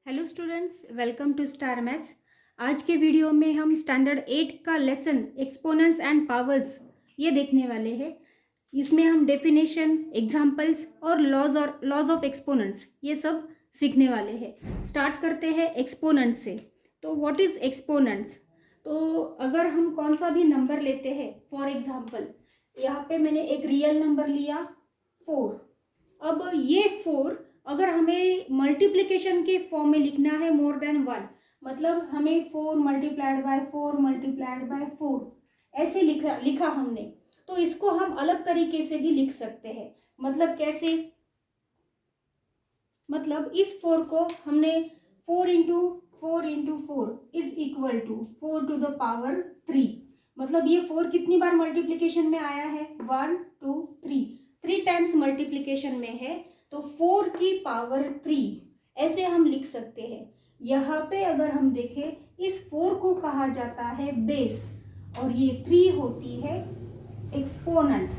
Hello students, welcome to star maths. आज के video में हम स्टैंडर्ड 8 का लेसन एक्सपोनेंट्स एंड पावर्स ये देखने वाले हैं। इसमें हम डेफिनेशन, एग्जांपल्स और लॉज ऑफ एक्सपोनेंट्स ये सब सीखने वाले हैं। स्टार्ट करते हैं एक्सपोनेंट से। तो व्हाट इज एक्सपोनेंट्स? तो अगर हम कौन सा भी नंबर लेते हैं, फॉर एग्जांपल यहाँ पे मैंने एक रियल नंबर लिया 4। अब ये 4 अगर हमें मल्टीप्लिकेशन के फॉर्म में लिखना है मोर देन 1, मतलब हमें 4 मल्टीप्लाइड बाय 4 मल्टीप्लाइड बाय 4 ऐसे लिखा हमने, तो इसको हम अलग तरीके से भी लिख सकते हैं। मतलब कैसे? मतलब इस 4 को हमने 4 into 4 is equal to 4 to the power 3। मतलब ये 4 कितनी बार मल्टीप्लिकेशन में आया है? 1 2 3 टाइम्स मल्टीप्लिकेशन में है, तो 4 की पावर 3 ऐसे हम लिख सकते हैं। यहाँ पे अगर हम देखें, इस 4 को कहा जाता है बेस और ये 3 होती है एक्सपोनेंट।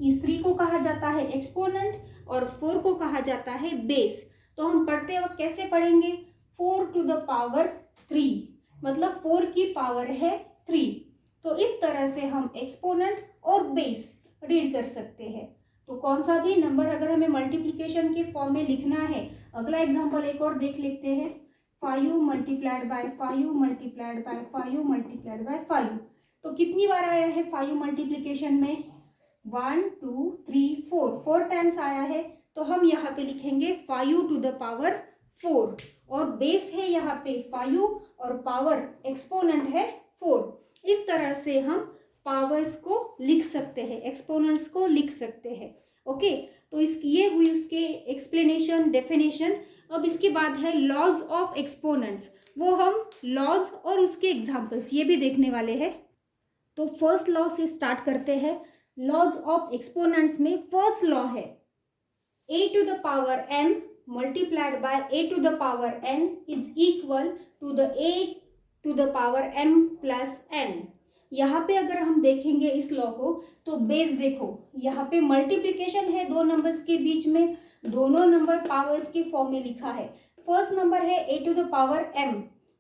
इस 3 को कहा जाता है एक्सपोनेंट और 4 को कहा जाता है बेस। तो हम पढ़ते वक्त कैसे पढ़ेंगे? 4 टू द पावर 3, मतलब 4 की पावर है 3। तो इस तरह से हम एक्सपोनेंट और बेस रीड कर सकते हैं। तो कौन सा भी नंबर अगर हमें मल्टीप्लिकेशन के फॉर्म में लिखना है, अगला एग्जांपल एक और देख लेते हैं। 5 multiplied by 5 multiplied by 5 multiplied by 5। तो कितनी बार आया है 5 मल्टीप्लिकेशन में? 1 2 3 4 टाइम्स आया है। तो हम यहाँ पे लिखेंगे 5 टू द पावर 4 और बेस है यहाँ पे 5 और पावर एक्सपोनेंट है 4। इस तरह से हम पावर्स को लिख सकते हैं, एक्सपोनेंट्स को लिख सकते हैं। ओके, तो ये हुई उसके एक्सप्लेनेशन, डेफिनेशन। अब इसके बाद है लॉज ऑफ एक्सपोनेंट्स। वो हम लॉज और उसके एग्जांपल्स ये भी देखने वाले हैं। तो फर्स्ट लॉ से स्टार्ट करते हैं। लॉज ऑफ एक्सपोनेंट्स में फर्स्ट लॉ है a to the power m multiplied by a to the power n is equal to the a to the power m plus n। यहाँ पे अगर हम देखेंगे इस लॉ को, तो बेस देखो, यहाँ पे मल्टीप्लिकेशन है दो नंबर्स के बीच में, दोनों नंबर पावर्स के फॉर्म में लिखा है। फर्स्ट नंबर है a to the power m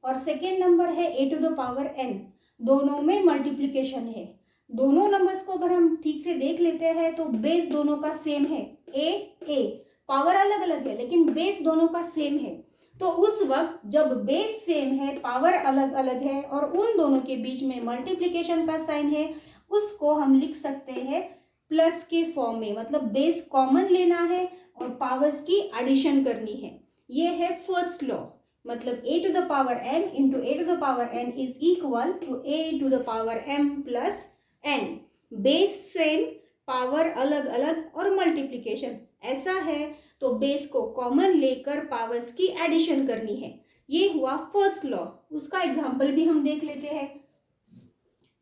और सेकेंड नंबर है a to the power n। दोनों में मल्टीप्लिकेशन है। दोनों नंबर्स को अगर हम ठीक से देख लेते हैं तो बेस दोनों का सेम है, a पावर अलग अलग है लेकिन बेस दोनों का सेम है। तो उस वक्त जब बेस सेम है, पावर अलग अलग है और उन दोनों के बीच में मल्टीप्लिकेशन का साइन है, उसको हम लिख सकते हैं प्लस के फॉर्म में। मतलब बेस कॉमन लेना है और पावर्स की एडिशन करनी है। ये है फर्स्ट लॉ। मतलब a to the power m into a to the power n is equal to a to the power m plus n। Base same, power अलग अलग और मल्टीप्लिकेशन ऐसा है, तो बेस को कॉमन लेकर पावर्स की एडिशन करनी है। ये हुआ फर्स्ट लॉ। उसका एग्जांपल भी हम देख लेते हैं।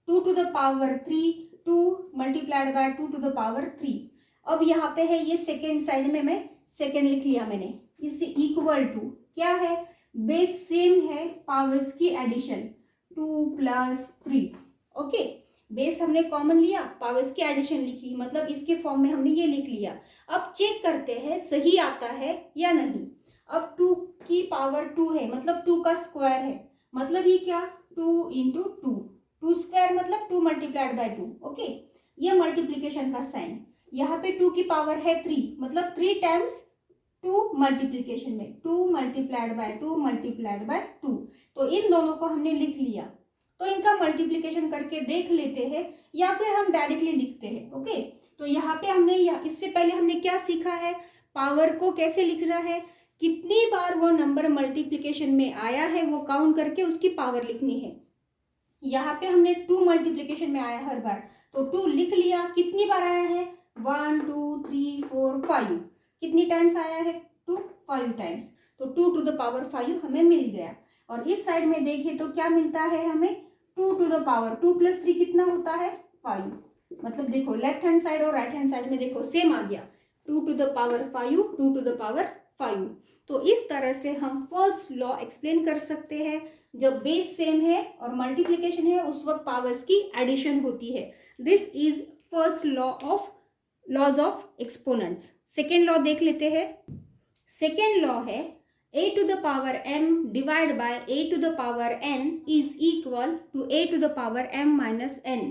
2 to the power 3, 2 multiplied by 2 to the power 3। अब यहाँ पे है ये सेकेंड साइड में, मैं सेकेंड लिख लिया मैंने। इससे इक्वल टू क्या है? बेस सेम है, पावर्स की एडिशन 2 प्लस 3। ओके, बेस हमने कॉमन लिया, पावर्स की एडिशन लिखी, मतलब इसके फॉर्म में हमने ये लिख लिया। अब चेक करते हैं सही आता है या नहीं। अब 2 की पावर 2 है, मतलब 2 का स्क्वायर है। मतलब ये क्या? 2 इंटू 2 स्क्वायर मतलब 2 मल्टीप्लाइड बाय 2। ओके, ये मल्टीप्लीकेशन का साइन। यहाँ पे 2 की पावर है 3, मतलब 3 टाइम्स 2 मल्टीप्लीकेशन में 2 मल्टीप्लाइड बाय 2 मल्टीप्लाइड बाय 2। तो इन दोनों को हमने लिख लिया। तो इनका मल्टीप्लिकेशन करके देख लेते हैं या फिर हम डायरेक्टली लिखते हैं। ओके, तो यहाँ पे हमने इससे पहले हमने क्या सीखा है? पावर को कैसे लिखना है, कितनी बार वो नंबर मल्टीप्लिकेशन में आया है वो काउंट करके उसकी पावर लिखनी है। यहाँ पे हमने 2 मल्टीप्लिकेशन में आया हर बार, तो 2 लिख लिया। कितनी बार आया है? 1 2 3 4 5। कितनी टाइम्स आया है? 2 5 टाइम्स। तो 2 टू द पावर 5 हमें मिल गया। और इस साइड में देखें तो क्या मिलता है हमें? 2 टू द पावर 2 प्लस 3 कितना होता है? 5। मतलब देखो लेफ्ट हैंड साइड और राइट हैंड साइड में देखो सेम आ गया, 2 to the power 5 2 to the power 5। तो इस तरह से हम फर्स्ट लॉ एक्सप्लेन कर सकते हैं। जब बेस सेम है और मल्टीप्लिकेशन है, उस वक्त पावर्स की एडिशन होती है। This is first law of laws of exponents. Second law देख लेते हैं। सेकेंड लॉ है a to the power m divide by a to the power n is equal to a to the power m minus n।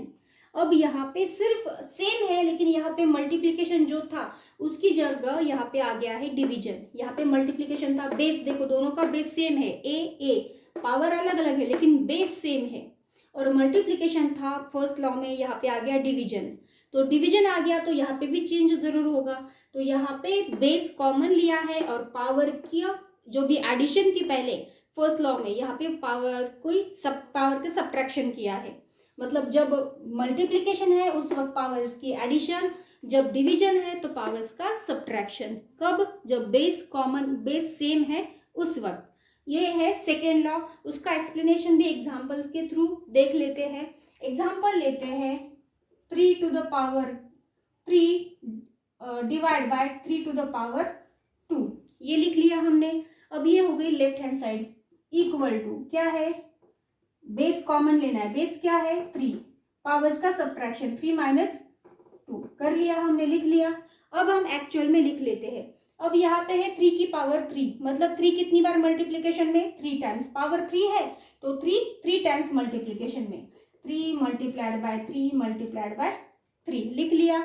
अब यहाँ पे सिर्फ same है, लेकिन यहाँ पे मल्टीप्लीकेशन जो था उसकी जगह यहाँ पे आ गया है डिवीजन। यहाँ पे मल्टीप्लीकेशन था, बेस देखो दोनों का बेस सेम है, a पावर अलग अलग है लेकिन बेस सेम है। और मल्टीप्लीकेशन था फर्स्ट लॉ में, यहाँ पे आ गया डिवीजन। तो डिवीजन आ गया तो यहाँ पे भी चेंज जरूर होगा। तो यहाँ पे बेस कॉमन लिया है और पावर की जो भी एडिशन थी पहले फर्स्ट लॉ में, यहाँ पे पावर पावर के सब्ट्रैक्शन किया है। मतलब जब मल्टीप्लिकेशन है उस वक्त पावर्स की एडिशन, जब डिवीजन है तो पावर्स का सब्ट्रैक्शन। कब? जब बेस सेम है उस वक्त। ये है सेकेंड लॉ। उसका एक्सप्लेनेशन भी एग्जांपल्स के थ्रू देख लेते हैं। एग्जांपल लेते हैं 3 to the power 3 divide bye 3 to the power 2, ये लिख लिया हमने। अब ये हो गई left hand side, equal to क्या है, बेस कॉमन लेना है। बेस क्या है 3, पावर्स का सब्ट्रैक्शन 3 माइनस 2 कर लिया हमने, लिख लिया। अब हम एक्चुअल में लिख लेते हैं। अब यहाँ पे है 3 की पावर 3, मतलब 3 कितनी बार मल्टीप्लीकेशन में, 3 टाइम्स। पावर 3 है तो 3 टाइम्स मल्टीप्लीकेशन में, 3 मल्टीप्लाइड बाय 3 मल्टीप्लाइड बाय 3 लिख लिया।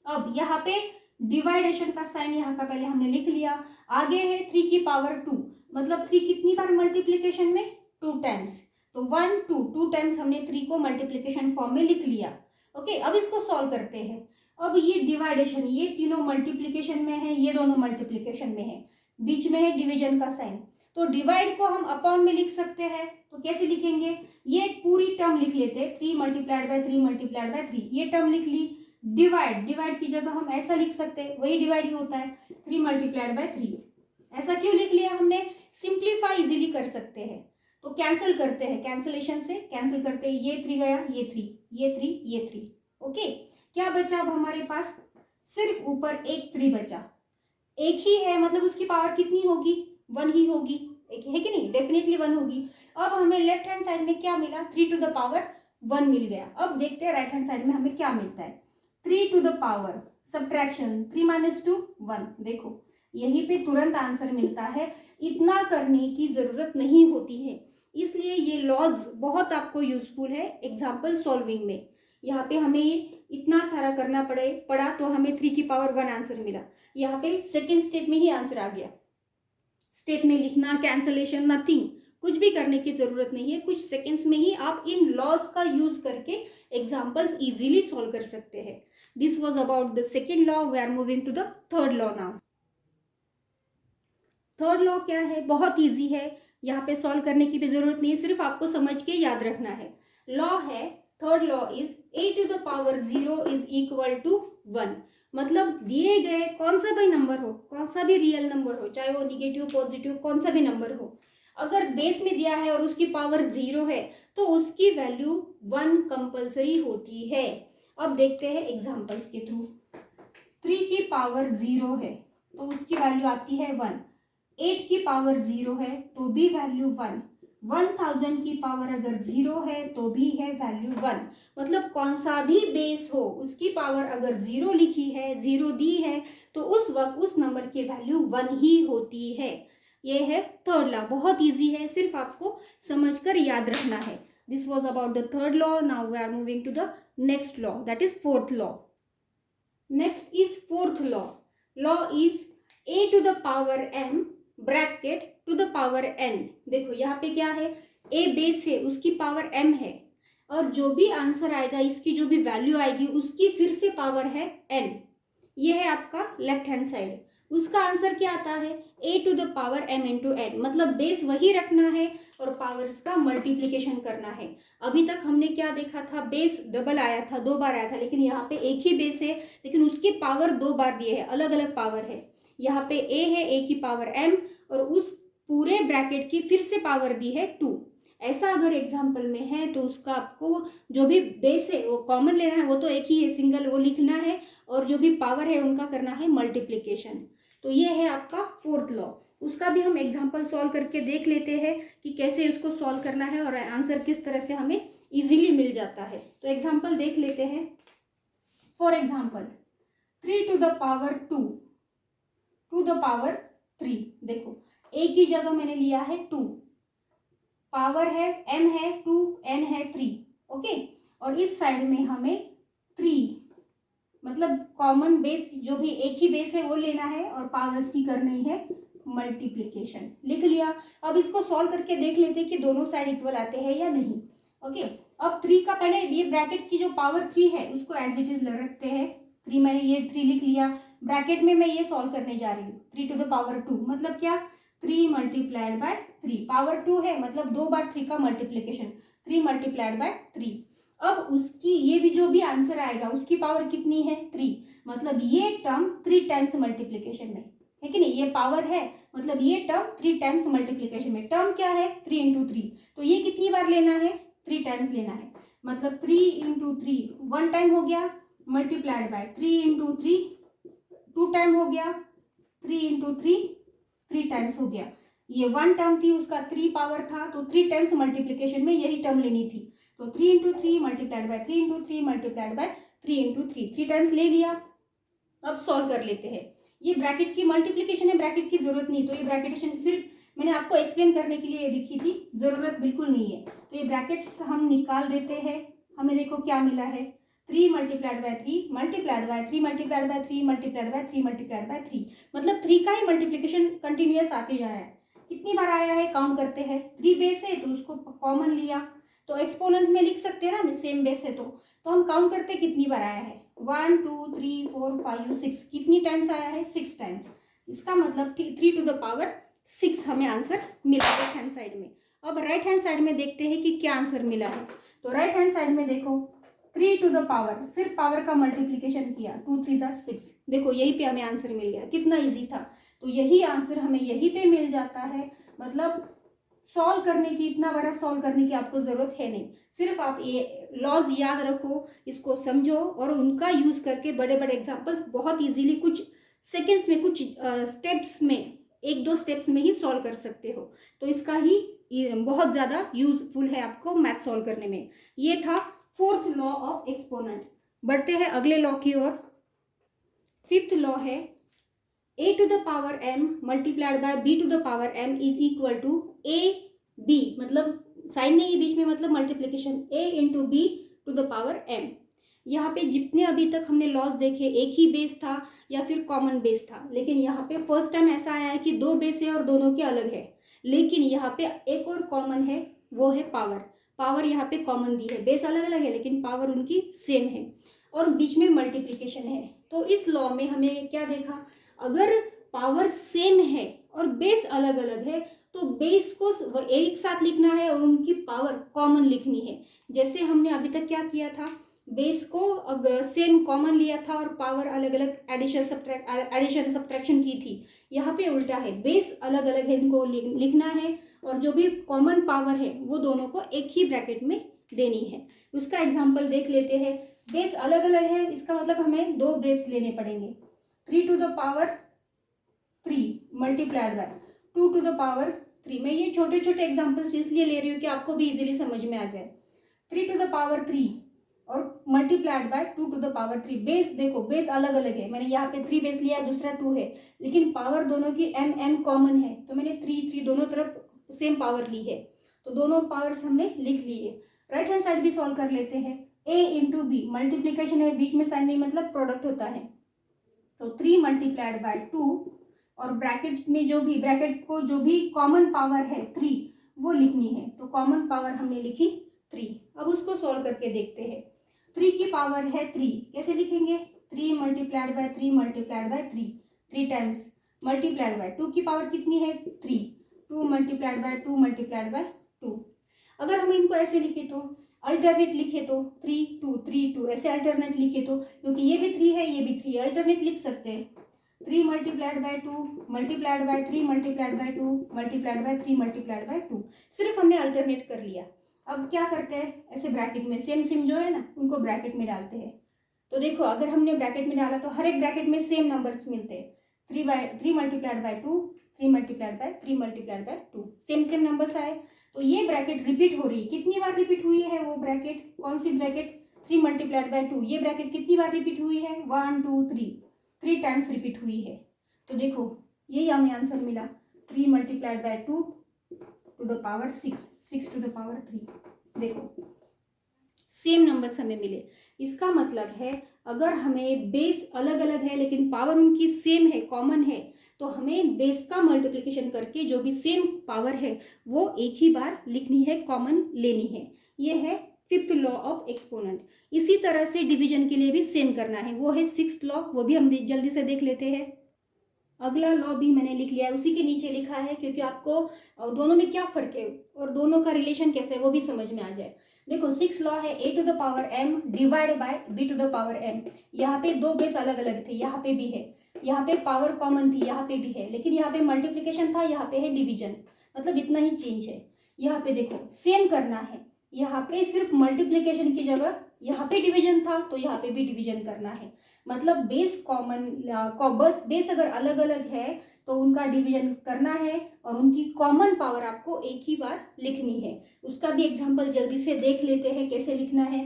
अब यहाँ पे डिवाइडेशन का साइन यहाँ का पहले हमने लिख लिया। आगे है 3 की पावर 2, मतलब 3 कितनी बार मल्टीप्लीकेशन में, 2 टाइम्स। तो 1 2 टाइम्स हमने 3 को मल्टीप्लीकेशन फॉर्म में लिख लिया। ओके, अब इसको सॉल्व करते हैं। अब ये डिवाइडेशन, ये तीनों मल्टीप्लीकेशन में है, ये दोनों मल्टीप्लीकेशन में है, बीच में है डिवीजन का साइन। तो डिवाइड को हम अपॉन में लिख सकते हैं। तो कैसे लिखेंगे, ये पूरी टर्म लिख लेते हैं, 3 मल्टीप्लाइड बाय 3 मल्टीप्लाइड बाय 3, ये टर्म लिख ली। डिवाइड की जगह हम ऐसा लिख सकते हैं, वही डिवाइड ही होता है, 3 मल्टीप्लाइड बाय 3। ऐसा क्यों लिख लिया हमने, सिंप्लीफाई इजीली कर सकते हैं। तो कैंसिल करते हैं, कैंसिलेशन से कैंसिल करते हैं, ये 3 गया, ये 3, ये 3, ये 3। ओके, क्या बचा अब हमारे पास, सिर्फ ऊपर एक 3 बचा। एक ही है मतलब उसकी पावर कितनी होगी, 1 ही होगी, एक है कि नहीं, डेफिनेटली 1 होगी। अब हमें लेफ्ट हैंड साइड में क्या मिला, 3 to the power 1 मिल गया। अब देखते हैं राइट हैंड साइड में हमें क्या मिलता है, 3 to the power subtraction 3 minus 2 1। देखो यहीं पे तुरंत आंसर मिलता है, इतना करने की जरूरत नहीं होती है। इसलिए ये लॉज बहुत आपको यूजफुल है एग्जाम्पल सॉल्विंग में। यहाँ पे हमें इतना सारा करना पड़ा तो हमें 3 की पावर 1 आंसर मिला। यहाँ पे सेकेंड स्टेप में ही आंसर आ गया। स्टेप में लिखना, कैंसलेशन, नथिंग, कुछ भी करने की जरूरत नहीं है। कुछ सेकेंड्स में ही आप इन लॉज का यूज करके एग्जाम्पल्स इजीली सॉल्व कर सकते हैं। This was about the second law. We are moving to the third law now. Third law क्या है, बहुत ईजी है, यहाँ पे सॉल्व करने की भी जरूरत नहीं है, सिर्फ आपको समझ के याद रखना है। लॉ है, third law is a to the power 0 is equal to 1। मतलब दिए गए कौन सा भी नंबर हो, कौन सा भी रियल नंबर हो, चाहे वो निगेटिव पॉजिटिव कौन सा भी नंबर हो, अगर बेस में दिया है और उसकी पावर 0 है तो उसकी वैल्यू 1 कंपल्सरी होती है। अब देखते हैं एग्जांपल्स के थ्रू। 3 की पावर 0 है तो उसकी वैल्यू आती है 1। 8 की पावर 0 है तो भी वैल्यू 1। 1000 की पावर अगर 0 है तो भी है वैल्यू 1। मतलब कौन सा भी बेस हो उसकी पावर अगर 0 लिखी है, 0 दी है, तो उस वक्त उस नंबर की वैल्यू 1 ही होती है। ये है थर्ड लॉ, बहुत इजी है, सिर्फ आपको समझकर याद रखना है। This was about the third law. Now we are moving to the next law, that is fourth law. Next is fourth law. Law is a to the power m bracket to the power n। देखो यहाँ पे क्या है, a base है, उसकी power m है, और जो भी आंसर आएगा, इसकी जो भी वैल्यू आएगी उसकी फिर से पावर है n। ये है आपका लेफ्ट हैंड साइड। उसका आंसर क्या आता है, a to the power m into n। मतलब बेस वही रखना है और पावर्स का मल्टीप्लीकेशन करना है। अभी तक हमने क्या देखा था, बेस डबल आया था, 2 बार आया था, लेकिन यहाँ पे एक ही बेस है लेकिन उसकी पावर 2 बार दिए है, अलग अलग पावर है। यहाँ पे a है, a की पावर m, और उस पूरे ब्रैकेट की फिर से पावर दी है 2। ऐसा अगर एग्जाम्पल में है तो उसका आपको जो भी बेस है वो कॉमन लेना है, वो तो एक ही है, सिंगल, वो लिखना है, और जो भी पावर है उनका करना है मल्टीप्लीकेशन। तो ये है आपका फोर्थ लॉ। उसका भी हम एग्जाम्पल सॉल्व करके देख लेते हैं कि कैसे उसको सॉल्व करना है और आंसर किस तरह से हमें इजीली मिल जाता है। तो एग्जाम्पल देख लेते हैं। For example 3 to the power 2 to the power 3। देखो ए की जगह मैंने लिया है 2, पावर है m है 2, n है 3, ओके। और इस साइड में हमें 3 मतलब कॉमन बेस जो भी एक ही बेस है वो लेना है और पावर्स की करनी है मल्टीप्लिकेशन। लिख लिया। अब इसको सॉल्व करके देख लेते हैं कि दोनों साइड इक्वल आते हैं या नहीं, ओके। अब 3 का पहले ये ब्रैकेट की जो पावर 3 है उसको एज इट इज रखते हैं। 3 मैंने ये 3 लिख लिया, ब्रैकेट में मैं ये सॉल्व करने जा रही हूँ। 3 टू द पावर 2 मतलब क्या, 3 मल्टीप्लाइड बाय 3, पावर 2 है मतलब 2 बार 3 का मल्टीप्लिकेशन, 3 मल्टीप्लाइड बाय 3। अब उसकी ये भी जो भी आंसर आएगा उसकी पावर कितनी है, 3, मतलब ये टर्म 3 टाइम्स मल्टीप्लिकेशन में है कि नहीं, ये पावर है मतलब ये टर्म 3 टाइम्स मल्टीप्लिकेशन में। टर्म क्या है, 3 इंटू 3, तो ये कितनी बार लेना है, 3 टाइम्स लेना है, मतलब 3 इंटू 3 1 टाइम हो गया, मल्टीप्लाइड बाय 3 इंटू 3 2 टाइम हो गया, 3 इंटू 3 टाइम्स हो गया। ये 1 टर्म थी उसका 3 पावर था तो 3 टाइम्स मल्टीप्लिकेशन में यही टर्म लेनी थी, तो 3 into 3 multiplied by 3 into 3 multiplied by 3 into 3 times ले लिया। अब सॉल्व कर लेते हैं। ये ब्रैकेट की मल्टीप्लिकेशन है, ब्रैकेट की जरूरत नहीं, तो ये ब्रैकेटेशन सिर्फ मैंने आपको एक्सप्लेन करने के लिए लिखी थी, जरूरत बिल्कुल नहीं है। तो ये ब्रैकेट्स हम निकाल देते हैं। हमें देखो क्या मिला है, 3 multiplied by 3 multiplied by 3 multiplied by 3 multiplied by 3 multiplied by 3, मतलब 3 का ही मल्टीप्लिकेशन कंटिन्यूअस आते जा रहा है। कितनी बार आया है काउंट करते हैं, 3 बेस है तो उसको कॉमन लिया, तो एक्सपोनेंट में लिख सकते हैं ना, सेम बेस है तो हम काउंट करते हैं कितनी बार आया है, 1 2 3 4 5 6, कितनी टाइम्स आया है, 6 टाइम्स। इसका मतलब 3 टू द पावर 6 हमें आंसर मिला लेफ्ट हैंड साइड में। अब राइट हैंड साइड में देखते हैं कि क्या आंसर मिला है। तो राइट हैंड साइड में देखो 3 टू द पावर, सिर्फ पावर का मल्टीप्लिकेशन किया, 2 3 6, देखो यहीं पे हमें आंसर मिल गया, कितना ईजी था। तो यही आंसर हमें यहीं पे मिल जाता है, मतलब सॉल्व करने की, इतना बड़ा सॉल्व करने की आपको ज़रूरत है नहीं, सिर्फ आप ये लॉज याद रखो, इसको समझो और उनका यूज़ करके बड़े बड़े एग्जांपल्स बहुत इजीली कुछ सेकंड्स में, कुछ स्टेप्स में, 1-2 स्टेप्स में ही सॉल्व कर सकते हो। तो इसका ही बहुत ज़्यादा यूजफुल है आपको मैथ सॉल्व करने में। ये था 4th लॉ ऑफ एक्सपोनेंट। बढ़ते हैं अगले लॉ की ओर। 5th लॉ है a to the power m multiplied by b to the power m is equal to a b, मतलब साइन नहीं है बीच में, मतलब multiplication, a into B to the power m। यहाँ पे जितने अभी तक हमने लॉस देखे, एक ही बेस था या फिर कॉमन बेस था, लेकिन यहाँ पे फर्स्ट टाइम ऐसा आया है कि 2 बेस है और दोनों के अलग है, लेकिन यहाँ पे एक और कॉमन है, वो है पावर। पावर यहाँ पे कॉमन दी है, बेस अलग अलग है लेकिन पावर उनकी सेम है, और बीच में मल्टीप्लिकेशन है। तो इस लॉ में हमें क्या देखा, अगर पावर सेम है और बेस अलग अलग है तो बेस को एक साथ लिखना है और उनकी पावर कॉमन लिखनी है। जैसे हमने अभी तक क्या किया था, बेस को अब सेम कॉमन लिया था और पावर अलग अलग एडिशन सब्ट्रैक्शन की थी। यहाँ पे उल्टा है, बेस अलग अलग है, इनको लिखना है और जो भी कॉमन पावर है वो दोनों को एक ही ब्रैकेट में देनी है। उसका एग्जाम्पल देख लेते हैं। बेस अलग अलग है, इसका मतलब हमें 2 बेस लेने पड़ेंगे, 3 to the power 3 multiplied by 2 to the power 3। मैं ये छोटे छोटे एग्जांपल्स इसलिए ले रही हूँ कि आपको भी इजीली समझ में आ जाए। 3 टू द पावर 3 और multiplied by 2 to the power 3। Base देखो, बेस अलग अलग है, मैंने यहाँ पे 3 बेस लिया, दूसरा 2 है, लेकिन पावर दोनों की m कॉमन है, तो मैंने 3 दोनों तरफ सेम पावर ली है, तो दोनों पावर्स हमने लिख लिए। राइट हैंड साइड भी सॉल्व कर लेते हैं। a इंटू बी, मल्टीप्लीकेशन है, बीच में साइन नहीं, मतलब प्रोडक्ट होता है, तो 3 मल्टीप्लाइड बाय 2 और ब्रैकेट में जो भी, ब्रैकेट को जो भी कॉमन पावर है 3 वो लिखनी है, तो कॉमन पावर हमने लिखी 3। अब उसको सॉल्व करके देखते हैं। 3 की पावर है 3, कैसे लिखेंगे, 3 multiplied by 3 multiplied by 3 times multiplied by 2 की पावर कितनी है 3, 2 मल्टीप्लाइड बाय 2 मल्टीप्लाइड बाय 2। अगर हम इनको ऐसे लिखे तो, अल्टरनेट लिखे तो 3 2 3 2, ऐसे अल्टरनेट लिखे तो, क्योंकि ये भी 3 है ये भी 3 है, अल्टरनेट लिख सकते हैं। 3 multiplied by 2 multiplied by 3 multiplied by 2 multiplied by 3 multiplied by 2, सिर्फ हमने अल्टरनेट कर लिया। अब क्या करते हैं, ऐसे ब्रैकेट में सेम सेम जो है ना उनको ब्रैकेट में डालते हैं। तो देखो अगर हमने ब्रैकेट में डाला तो हर एक ब्रैकेट में सेम नंबर्स मिलते हैं, 3 multiplied by 2 3 multiplied by 3 multiplied by 2, same same numbers आए। तो ये ब्रैकेट रिपीट हो रही है, कितनी बार रिपीट हुई है वो ब्रैकेट, कौन सी ब्रैकेट, 3 मल्टीप्लाइड बाय 2, ये ब्रैकेट कितनी बार रिपीट हुई है 1 2 3 टाइम्स रिपीट हुई है। तो देखो यही हमें आंसर मिला 3 multiplied by 2 to the power 6, 6 to the power 3। देखो सेम नंबर्स हमें मिले। इसका मतलब है अगर हमें बेस अलग अलग है लेकिन पावर उनकी सेम है, कॉमन है, तो हमें बेस का मल्टीप्लिकेशन करके जो भी सेम पावर है वो एक ही बार लिखनी है, कॉमन लेनी है। ये है फिफ्थ लॉ ऑफ एक्सपोनेंट। इसी तरह से डिवीजन के लिए भी सेम करना है, वो है सिक्स्थ लॉ, वो भी हम जल्दी से देख लेते हैं। अगला लॉ भी मैंने लिख लिया है, उसी के नीचे लिखा है क्योंकि आपको दोनों में क्या फर्क है और दोनों का रिलेशन कैसे है वो भी समझ में आ जाए। देखो सिक्स लॉ है a to the power m divide by b to the power m। यहाँ पे दो बेस अलग अलग थे, यहाँ पे भी है, यहाँ पे पावर कॉमन थी, यहाँ पे भी है, लेकिन यहाँ पे मल्टीप्लिकेशन था, यहाँ पे है डिवीजन, मतलब इतना ही चेंज है। यहाँ पे देखो सेम करना है, यहाँ पे सिर्फ मल्टीप्लिकेशन की जगह यहाँ पे डिवीजन था तो यहाँ पे भी डिवीजन करना है। मतलब बेस कॉमन, बस बेस अगर अलग अलग है तो उनका डिवीजन करना है और उनकी कॉमन पावर आपको एक ही बार लिखनी है। उसका भी एग्जांपल जल्दी से देख लेते हैं कैसे लिखना है।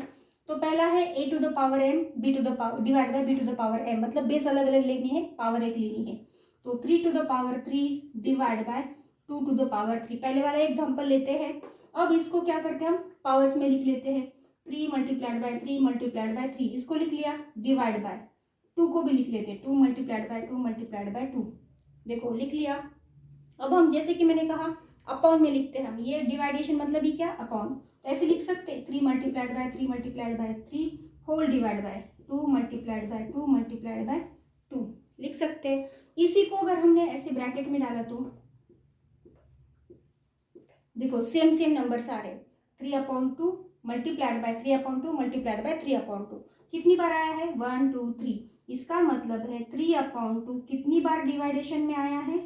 तो पहला है a to the power m b to the power divide by b to the power m, मतलब बेस अलग अलग लेनी है, पावर एक लेनी है। तो 3 to the power 3 divide by 2 to the power 3, पहले वाला एग्जाम्पल लेते हैं। अब इसको क्या करते हैं, हम पावर्स में लिख लेते हैं। 3 मल्टीप्लाइड बाय 3 मल्टीप्लाइड बाय 3, इसको लिख लिया, डिवाइड बाय 2 को भी लिख लेते हैं, 2 मल्टीप्लाइड बाय 2 मल्टीप्लाइड बाय 2। देखो लिख लिया। अब हम जैसे कि मैंने कहा अपॉन में लिखते हैं हम, ये डिवाइडेशन मतलब ही क्या, अपॉन। तो ऐसे लिख सकते हैं 3 multiplied by 3 multiplied by 3 whole divide by 2 multiplied by 2 multiplied by 2 लिख सकते हैं। इसी को अगर हमने ऐसे ब्रैकेट में डाला तो देखो सेम सेम नंबर्स आ रहे, 3/2 मल्टीप्लाइड बाय 3/2 मल्टीप्लाइड बाय 3/2 कितनी बार आया है, 1 2 3। इसका मतलब है 3/2 कितनी बार डिवाइडेशन में आया है,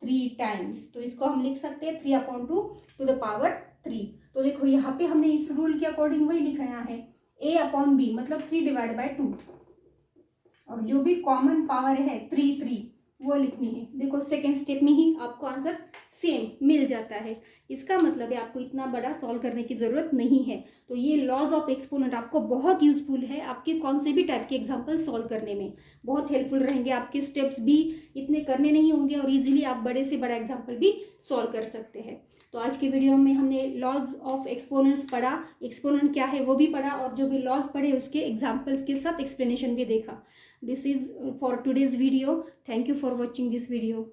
3 टाइम्स। तो इसको हम लिख सकते हैं 3/2 टू द पावर 3। तो देखो यहाँ पे हमने इस रूल के अकॉर्डिंग वही लिखना है, a/b मतलब 3 डिवाइड बाय 2, और जो भी कॉमन पावर है 3 वो लिखनी है। देखो सेकेंड स्टेप में ही आपको आंसर सेम मिल जाता है। इसका मतलब है आपको इतना बड़ा सॉल्व करने की ज़रूरत नहीं है। तो ये लॉज ऑफ एक्सपोनेंट आपको बहुत यूजफुल है, आपके कौन से भी टाइप के एग्जाम्पल सॉल्व करने में बहुत हेल्पफुल रहेंगे। आपके स्टेप्स भी इतने करने नहीं होंगे और इजीली आप बड़े से बड़ा एग्जाम्पल भी सॉल्व कर सकते हैं। तो आज की वीडियो में हमने लॉज ऑफ एक्सपोनेंट्स पढ़ा, एक्सपोनेंट क्या है वो भी पढ़ा, और जो भी लॉज पढ़े उसके एग्जाम्पल्स के साथ एक्सप्लेनेशन भी देखा। This is for today's video. Thank you for watching this video.